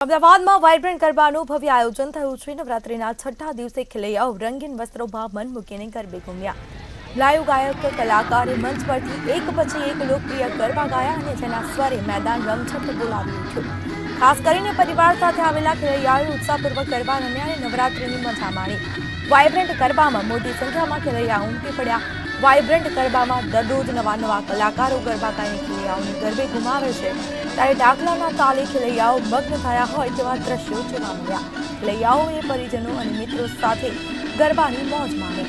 અમદાવાદમાં વાઇબ્રન્ટ ગરબાનું ભવ્ય આયોજન થયું છે। નવરાત્રિના છઠ્ઠા દિવસે ખેલૈયાઓ રંગીન વસ્ત્રોમાં મન મૂકીને ગરબે ઘૂમ્યા। લાઈવ ગાયક કલાકારે મંચ પરથી એક પછી એક લોકપ્રિય ગરબા ગાયા અને જેના સ્વરે મેદાન રમઝટ બોલાવી ઉઠ્યું। ખાસ કરીને પરિવાર સાથે આવેલા ખેલૈયાઓએ ઉત્સાહપૂર્વક ગરબા રમ્યા અને નવરાત્રિની મજા માણી। વાઇબ્રન્ટ ગરબામાં મોટી સંખ્યામાં ખેલૈયાઓ ઉમટી પડ્યા। વાઇબ્રન્ટ ગરબામાં દરરોજ નવા કલાકારો ગરબા ગાઈને ખેલૈયાઓને ગરબે ઘુમાવે છે। ત્યારે ડાકલાના તાલે ખેલૈયાઓ મગ્ન થયા હોય તેવા દ્રશ્યો જોવા મળ્યા। ખેલૈયાઓએ પરિજનો અને મિત્રો સાથે ગરબાની મોજ માણી।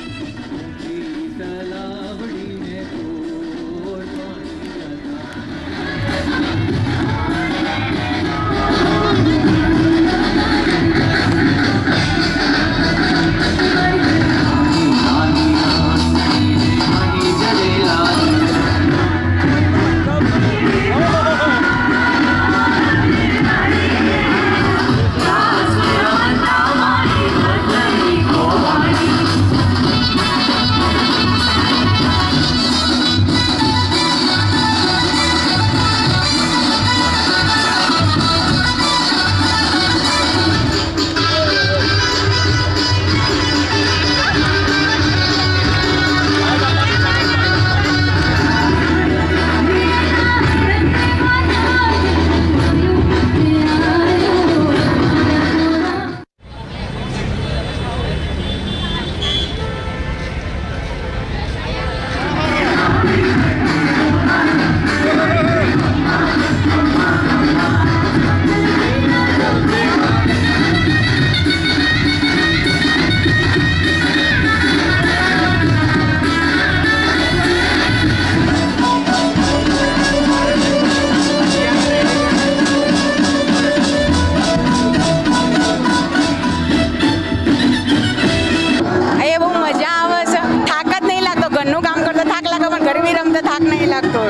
થાક નહીં લાગતો।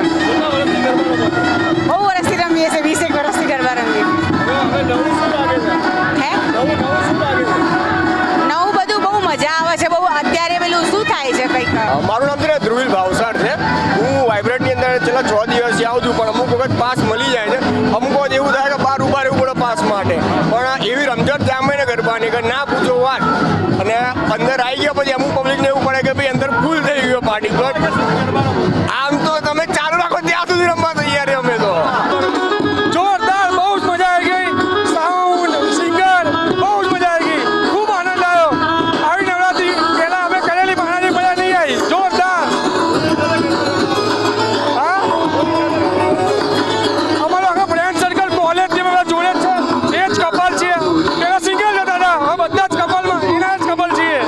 બહુ વર્ષથી રમીએ છે, 20 વર્ષથી ગરબા રમીએ। નવું બધું બહુ મજા આવે છે। બહુ અત્યારે પેલું શું થાય છે કંઈક। મારું નામ છે ધ્રુવીલ ભાવસાર છે। હું વાઇબ્રન્ટની અંદર છેલ્લા 6 દિવસથી આવું છું, પણ અમુક વખત પાસ મળી જાય છે। અમુક વખત એવું થાય કે બહાર ઉભા રહેવું પડે પાસ માટે, પણ એવી રમઝટ જામે ને ગરબાની કે ના પૂછો વાત। અને અંદર આવી ગયા પછી અમુક પબ્લિકને એવું પડે કે ભાઈ અંદર ફૂલ થઈ ગયો પાર્ટી પ્લોટ। આમ તો તમે ચાલુ રાખો ત્યાં સુધી રમવા તૈયાર અમે તો જોરદાર, બહુ જ મજા આવી ગઈ। સાઉન્ડ સિંગર બહુ જ મજા આવી ગઈ, ખૂબ આનંદ આવ્યો। આવી નવરાત્રી પહેલા અમે કરેલી મહારાજની મજા નહીં આવી। જોરદાર। હા, અમારો આખા ફ્રેન્ડ સર્કલ કોલેજ જે બધા જોડે જ છે, એ જ કપલ છીએ। પેલા સિંગલ જતા હતા, હવે બધા જ કપલમાં એના જ કપલ છીએ।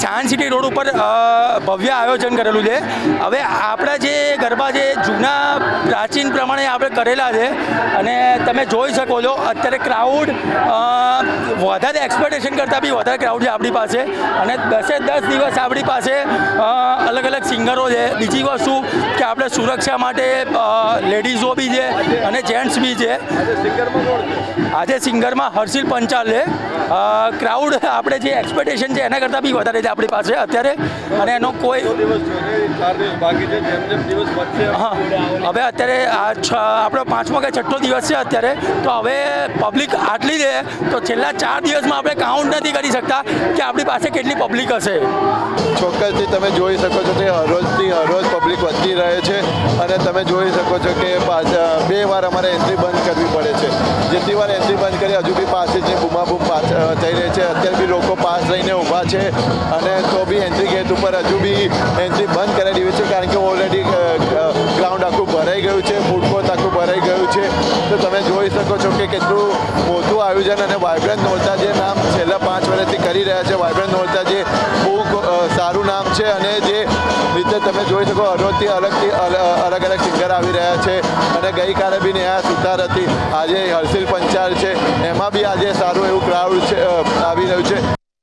સાયન્સ સિટી રોડ ઉપર ભવ્ય આયોજન કરેલું છે। હવે આપણા જે ગરબા જે જૂના પ્રાચીન પ્રમાણે આપણે કરેલા છે, અને તમે જોઈ શકો છો અત્યારે ક્રાઉડ વધારે એક્સપેક્ટેશન કરતાં બી વધારે ક્રાઉડ છે આપણી પાસે। અને 10 દિવસ આપણી પાસે અલગ અલગ સિંગરો છે। બીજી વસ્તુ કે આપણે સુરક્ષા માટે લેડીઝો બી છે અને જેન્ટ્સ બી છે। આજે સિંગરમાં હર્ષિલ પંચાલ છે। ક્રાઉડ આપણે જે એક્સપેક્ટેશન છે એના કરતાં બી વધારે છે આપણી પાસે અત્યારે, અને એનો કોઈ હા, હવે અત્યારે આપણો 5મો કે 6ઠ્ઠો દિવસ છે અત્યારે, તો હવે પબ્લિક આટલી છે તો છેલ્લા 4 દિવસમાં આપણે કાઉન્ટ નથી કરી શકતા કે આપણી પાસે કેટલી પબ્લિક હશે। ચોક્કસથી તમે જોઈ શકો છો કે હરરોજ પબ્લિક વધતી રહે છે, અને તમે જોઈ શકો છો કે 2 વાર અમારે એન્ટ્રી બંધ કરવી પડે છે। જેટલી વાર એન્ટ્રી બંધ કરી હજુ બી પાસે જે બૂમાબૂમ થઈ રહી છે। અત્યારે બી લોકો પાસ લઈને ઊભા છે અને તો બી એન્ટ્રી ગેટ ઉપર હજુ બી એન્ટ્રી બંધ કરાવી દીધી છે, કારણ કે ઓલરેડી ગ્રાઉન્ડ આખું ભરાઈ ગયું છે, ફૂડ કોર્ટ આખું ભરાઈ ગયું છે. તો તમે જોઈ શકો છો કે કેટલું મોટું આયોજન અને વાઇબ્રન્ટ નોરતા જે નામ છેલ્લા 5 વર્ષથી કરી રહ્યા છે, વાઇબ્રન્ટ નોરતા જે બહુ સારું નામ છે. અને જે રીતે તમે જોઈ શકો હરોળથી અલગ અલગ સિંગર આવી રહ્યા છે. અને ગઈકાલે બી નેહા સુતાર હતી, આજે હર્ષિલ પંચાલ છે, એમાં બી આજે સારું એવું ક્રાઉડ છે આવી રહ્યું છે.